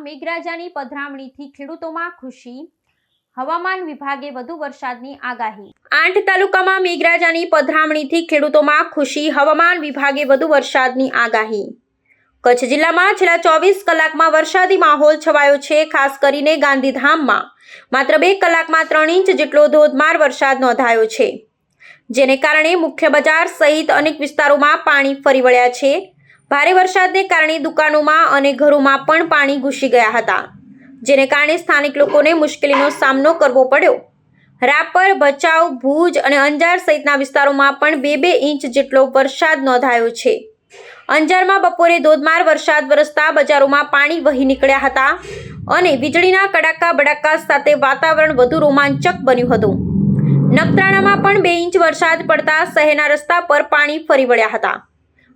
મેઘરાજાની પધરામણીથી ખેડૂતોમાં ખુશી, હવામાન વિભાગે વધુ વરસાદની આગાહી। 8 તાલુકામાં મેઘરાજાની પધરામણીથી ખેડૂતોમાં ખુશી, હવામાન વિભાગે વધુ વરસાદની આગાહી। કચ્છ જિલ્લામાં છેલ્લા 24 કલાકમાં વરસાદી માહોલ છવાયો છે। ખાસ કરીને ગાંધીધામમાં માત્ર 2 કલાકમાં 3 ઇંચ જેટલો ધોધમાર વરસાદ નોંધાયો છે, જેને કારણે મુખ્ય બજાર સહિત અનેક વિસ્તારોમાં પાણી ફરી વળ્યા છે। ભારે વરસાદને કારણે દુકાનોમાં અને ઘરોમાં પણ પાણી ઘૂસી ગયા હતા, જેને કારણે સ્થાનિક લોકોને મુશ્કેલીનો સામનો કરવો પડ્યો। રાપર, ભચાઉ, ભુજ અને અંજાર સહિતના વિસ્તારોમાં પણ 2-2 ઇંચ જેટલો વરસાદ નોંધાયો છે। અંજારમાં બપોરે ધોધમાર વરસાદ વરસતા બજારોમાં પાણી વહી નીકળ્યા હતા અને વીજળીના કડાકા બડાકા સાથે વાતાવરણ વધુ રોમાંચક બન્યું હતું। નખત્રાણામાં પણ 2 ઇંચ વરસાદ પડતા શહેરના રસ્તા પર પાણી ફરી વળ્યા હતા।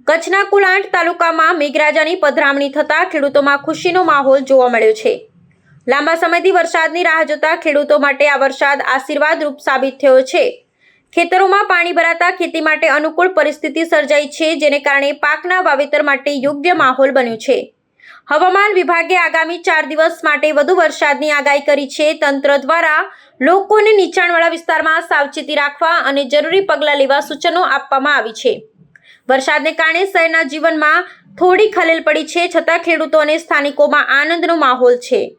કચ્છના કુલ 8 તાલુકામાં મેઘરાજાની પધરામણી થતા ખેડૂતોમાં ખુશીનો માહોલ જોવા મળ્યો છે। લાંબા સમયથી વરસાદની રાહ જોતા ખેડૂતો માટે આ વરસાદ આશીર્વાદરૂપ સાબિત થયો છે। ખેતરોમાં પાણી ભરાતા ખેતી માટે અનુકૂળ પરિસ્થિતિ સર્જાઈ છે, જેને કારણે પાકના વાવેતર માટે યોગ્ય માહોલ બન્યો છે। હવામાન વિભાગે આગામી 4 દિવસ માટે વધુ વરસાદની આગાહી કરી છે। તંત્ર દ્વારા લોકોને નીચાણવાળા વિસ્તારમાં સાવચેતી રાખવા અને જરૂરી પગલાં લેવા સૂચનો આપવામાં આવી છે। વરસાદને કારણે શહેરના જીવનમાં થોડી ખલેલ પડી છે, છતાં ખેડૂતો અને સ્થાનિકોમાં આનંદનો માહોલ છે।